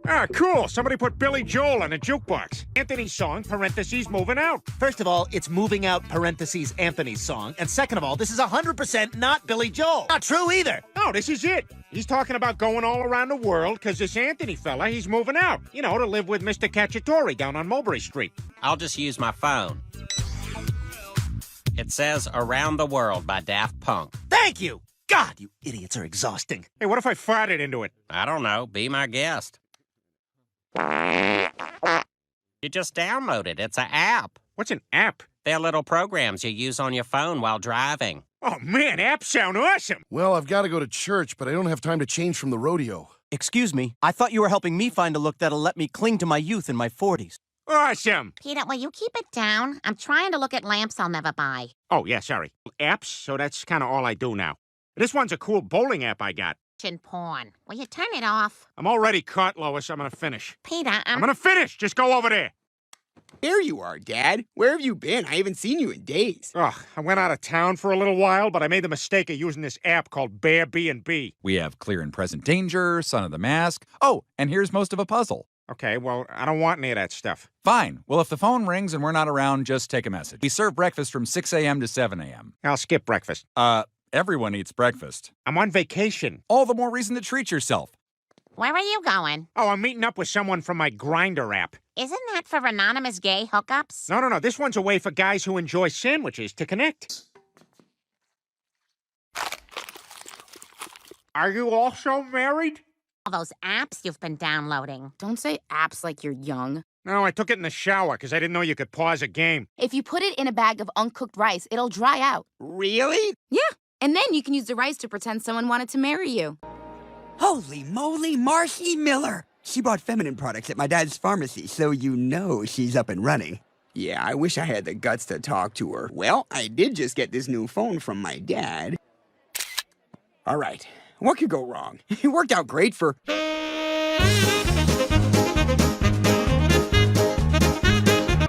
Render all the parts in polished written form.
Ah, cool. Somebody put Billy Joel on a jukebox. Anthony's song, parentheses, moving out. First of all, it's moving out, parentheses, Anthony's song. And second of all, this is 100% not Billy Joel. Not true either. No, this is it. He's talking about going all around the world because this Anthony fella, he's moving out. You know, to live with Mr. Cacciatore down on Mulberry Street. I'll just use my phone. It says Around the World by Daft Punk. Thank you. God, you idiots are exhausting. Hey, what if I farted into it? I don't know. Be my guest. You just download it. It's an app. What's an app? They're little programs you use on your phone while driving. Oh, man, apps sound awesome. Well, I've got to go to church, but I don't have time to change from the rodeo. Excuse me, I thought you were helping me find a look that'll let me cling to my youth in my 40s. Awesome. Peter, will you keep it down? I'm trying to look at lamps I'll never buy. Oh, yeah, sorry. Apps, so that's kind of all I do now. This one's a cool bowling app I got. Porn. Will you turn it off? I'm already caught, Lois. I'm gonna finish. Peter, I'm gonna finish. Just go over there. There you are, Dad. Where have you been? I haven't seen you in days. Ugh, I went out of town for a little while, but I made the mistake of using this app called Bear B&B. We have Clear and Present Danger, Son of the Mask. Oh, and here's most of a puzzle. Okay, well, I don't want any of that stuff. Fine. Well, if the phone rings and we're not around, just take a message. We serve breakfast from 6 a.m. to 7 a.m. I'll skip breakfast. Everyone eats breakfast. I'm on vacation. All the more reason to treat yourself. where are you going? Oh, I'm meeting up with someone from my Grindr app. Isn't that for anonymous gay hookups? No. This one's a way for guys who enjoy sandwiches to connect. Are you also married? All those apps you've been downloading. Don't say apps like you're young. No, I took it in the shower because I didn't know you could pause a game. If you put it in a bag of uncooked rice, it'll dry out. Really? Yeah, and then you can use the rice to pretend someone wanted to marry you. Holy moly, Marcy Miller! She bought feminine products at my dad's pharmacy, so you know she's up and running. Yeah, I wish I had the guts to talk to her. Well, I did just get this new phone from my dad. All right, what could go wrong? It worked out great for...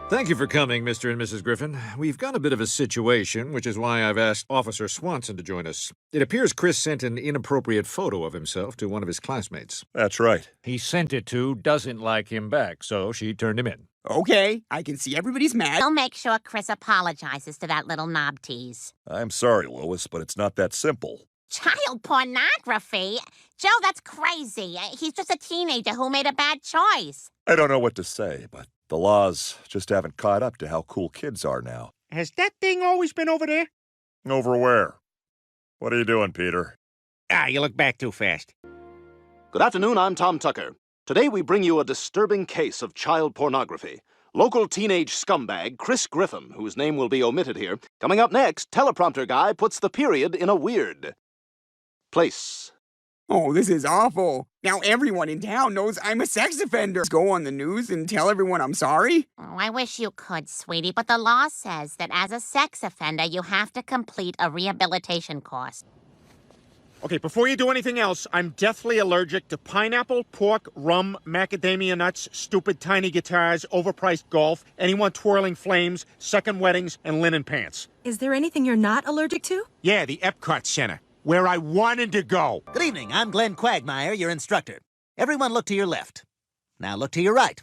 Thank you for coming, Mr. and Mrs. Griffin. We've got a bit of a situation, which is why I've asked Officer Swanson to join us. It appears Chris sent an inappropriate photo of himself to one of his classmates. That's right. He sent it to doesn't like him back, so she turned him in. Okay, I can see everybody's mad. I'll make sure Chris apologizes to that little knob tease. I'm sorry, Lois, but it's not that simple. Child pornography? Joe, that's crazy. He's just a teenager who made a bad choice. I don't know what to say, but the laws just haven't caught up to how cool kids are now. Has that thing always been over there? Over where? What are you doing, Peter? Ah, you look back too fast. Good afternoon, I'm Tom Tucker. Today we bring you a disturbing case of child pornography. Local teenage scumbag Chris Griffin, whose name will be omitted here. Coming up next, teleprompter guy puts the period in a weird place. Oh, this is awful. Now everyone in town knows I'm a sex offender. Go on the news and tell everyone I'm sorry? Oh, I wish you could, sweetie, but the law says that as a sex offender, you have to complete a rehabilitation course. Okay, before you do anything else, I'm deathly allergic to pineapple, pork, rum, macadamia nuts, stupid tiny guitars, overpriced golf, anyone twirling flames, second weddings, and linen pants. Is there anything you're not allergic to? Yeah, the Epcot Center, where I wanted to go. Good evening, I'm Glenn Quagmire, your instructor. Everyone look to your left. Now look to your right.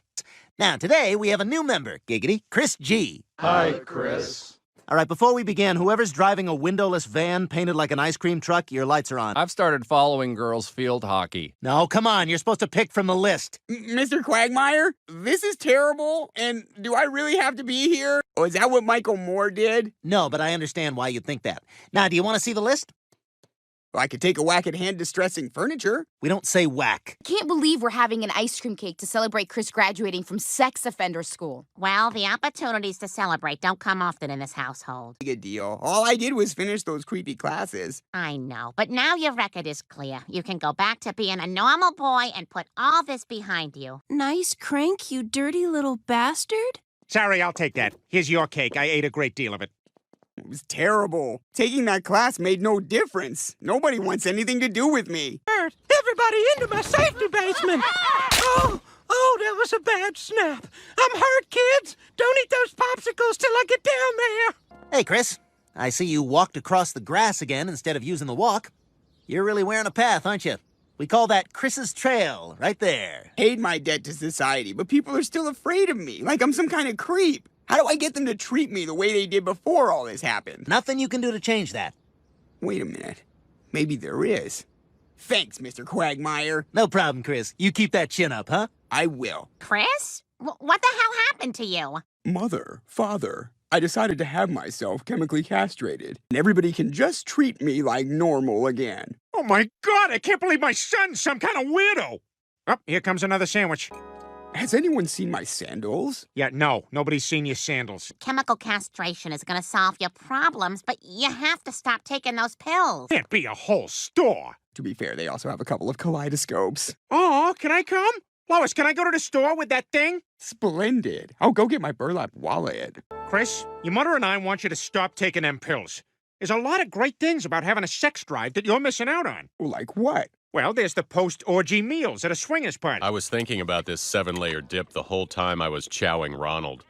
Now, today we have a new member, giggity, Chris G. Hi, Chris. All right, before we begin, whoever's driving a windowless van painted like an ice cream truck, your lights are on. I've started following girls' field hockey. No, come on, you're supposed to pick from the list. Mr. Quagmire, this is terrible, and do I really have to be here? Oh, is that what Michael Moore did? No, but I understand why you'd think that. Now, do you want to see the list? Well, I could take a whack at hand-distressing furniture. We don't say whack. Can't believe we're having an ice cream cake to celebrate Chris graduating from sex offender school. Well, the opportunities to celebrate don't come often in this household. Good deal. All I did was finish those creepy classes. I know, but now your record is clear. You can go back to being a normal boy and put all this behind you. Nice crank, you dirty little bastard. Sorry, I'll take that. Here's your cake. I ate a great deal of it. It was terrible. Taking that class made no difference. Nobody wants anything to do with me. Everybody into my safety basement. Oh, that was a bad snap. I'm hurt, kids. Don't eat those popsicles till I get down there. Hey, Chris. I see you walked across the grass again instead of using the walk. You're really wearing a path, aren't you? We call that Chris's Trail, right there. Paid my debt to society, but people are still afraid of me, like I'm some kind of creep. How do I get them to treat me the way they did before all this happened? Nothing you can do to change that. Wait a minute. Maybe there is. Thanks, Mr. Quagmire. No problem, Chris. You keep that chin up, huh? I will. Chris? What the hell happened to you? Mother, father, I decided to have myself chemically castrated, and everybody can just treat me like normal again. Oh my God, I can't believe my son's some kind of weirdo. Oh, here comes another sandwich. Has anyone seen my sandals? Yeah, no, nobody's seen your sandals. Chemical castration is going to solve your problems, but you have to stop taking those pills. Can't be a whole store. To be fair, they also have a couple of kaleidoscopes. Oh, can I come? Lois, can I go to the store with that thing? Splendid. I'll go get my burlap wallet. Chris, your mother and I want you to stop taking them pills. There's a lot of great things about having a sex drive that you're missing out on. Like what? Well, there's the post-orgy meals at a swingers party. I was thinking about this 7-layer dip the whole time I was chowing Ronald.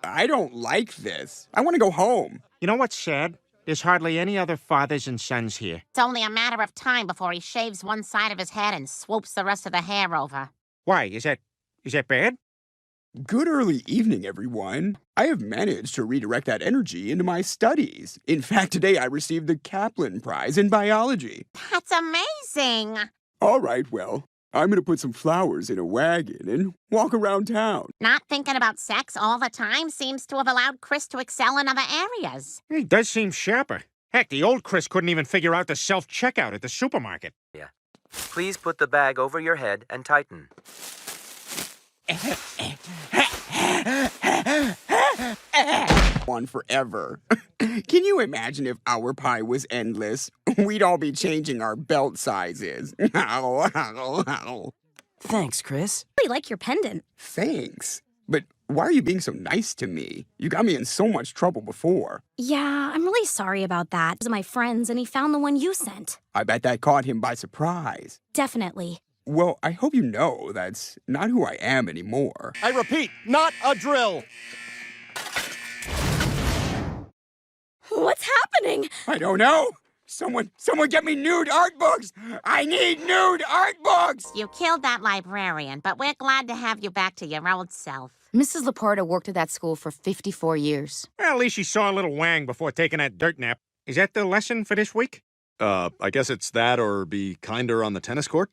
I don't like this. I want to go home. You know what's sad? There's hardly any other fathers and sons here. It's only a matter of time before he shaves one side of his head and swoops the rest of the hair over. Why? Is that bad? Good early evening, everyone. I have managed to redirect that energy into my studies. In fact, today I received the Kaplan Prize in biology. That's amazing. All right, well, I'm going to put some flowers in a wagon and walk around town. Not thinking about sex all the time seems to have allowed Chris to excel in other areas. He does seem sharper. Heck, the old Chris couldn't even figure out the self-checkout at the supermarket. Yeah. Please put the bag over your head and tighten. On forever. Can you imagine if our pie was endless? We'd all be changing our belt sizes. Thanks, Chris. I really like your pendant. Thanks. But why are you being so nice to me? You got me in so much trouble before. Yeah, I'm really sorry about that. It was my friends, and he found the one you sent. I bet that caught him by surprise. Definitely. Well, I hope you know that's not who I am anymore. I repeat, not a drill. What's happening? I don't know. Someone get me nude art books! I need nude art books! You killed that librarian, but we're glad to have you back to your old self. Mrs. Laporta worked at that school for 54 years. Well, at least she saw a little wang before taking that dirt nap. Is that the lesson for this week? I guess it's that or be kinder on the tennis court.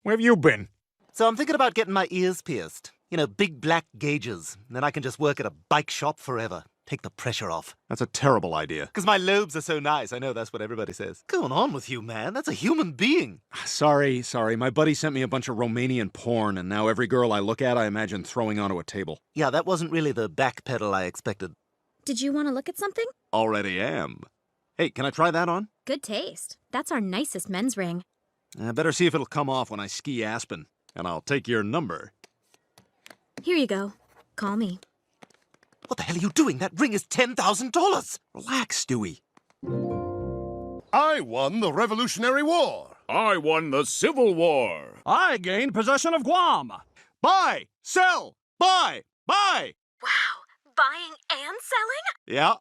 Where have you been? So I'm thinking about getting my ears pierced. You know, big black gauges. Then I can just work at a bike shop forever. Take the pressure off. That's a terrible idea. Because my lobes are so nice. I know that's what everybody says. Going on with you, man? That's a human being. Sorry. My buddy sent me a bunch of Romanian porn, and now every girl I look at, I imagine throwing onto a table. Yeah, that wasn't really the back pedal I expected. Did you want to look at something? Already am. Hey, can I try that on? Good taste. That's our nicest men's ring. I better see if it'll come off when I ski Aspen. And I'll take your number. Here you go. Call me. What the hell are you doing? That ring is $10,000. Relax, Stewie. I won the Revolutionary War. I won the Civil War. I gained possession of Guam. Buy, sell, buy, buy. Wow, buying and selling? Yeah.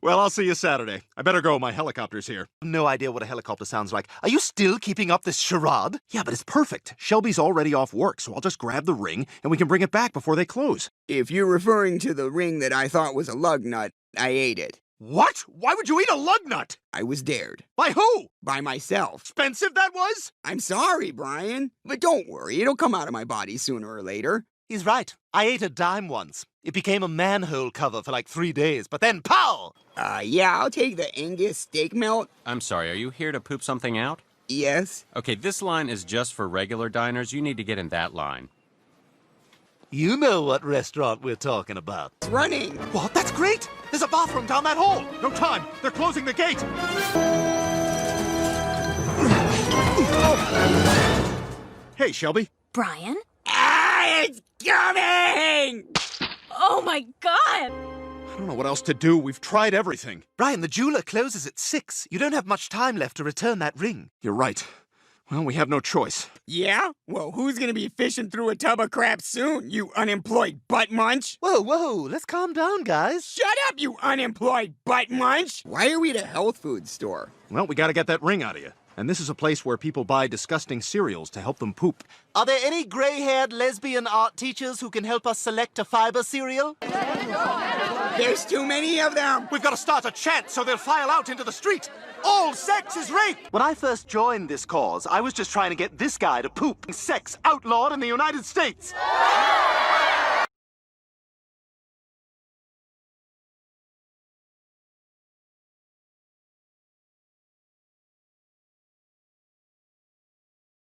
Well, I'll see you Saturday. I better go. My helicopter's here. No idea what a helicopter sounds like. Are you still keeping up this charade? Yeah, but it's perfect. Shelby's already off work, so I'll just grab the ring and we can bring it back before they close. If you're referring to the ring that I thought was a lug nut, I ate it. What? Why would you eat a lug nut? I was dared. By who? By myself. Expensive that was? I'm sorry, Brian. But don't worry, it'll come out of my body sooner or later. He's right. I ate a dime once. It became a manhole cover for like 3 days, but then pow! Yeah, I'll take the Angus steak melt. I'm sorry, are you here to poop something out? Yes. Okay, this line is just for regular diners. You need to get in that line. You know what restaurant we're talking about. It's running. What? That's great! There's a bathroom down that hall! No time! They're closing the gate! Hey, Shelby. Brian? It's coming! Oh my god! I don't know what else to do. We've tried everything. Brian, the jeweler closes at 6. You don't have much time left to return that ring. You're right. Well, we have no choice. Yeah? Well, who's gonna be fishing through a tub of crap soon, you unemployed butt munch? Whoa, let's calm down, guys. Shut up, you unemployed butt munch! Why are we at a health food store? Well, we gotta get that ring out of you. And this is a place where people buy disgusting cereals to help them poop. Are there any gray-haired lesbian art teachers who can help us select a fiber cereal? There's too many of them. We've got to start a chant so they'll file out into the street. All sex is rape! When I first joined this cause, I was just trying to get this guy to poop. Sex outlawed in the United States.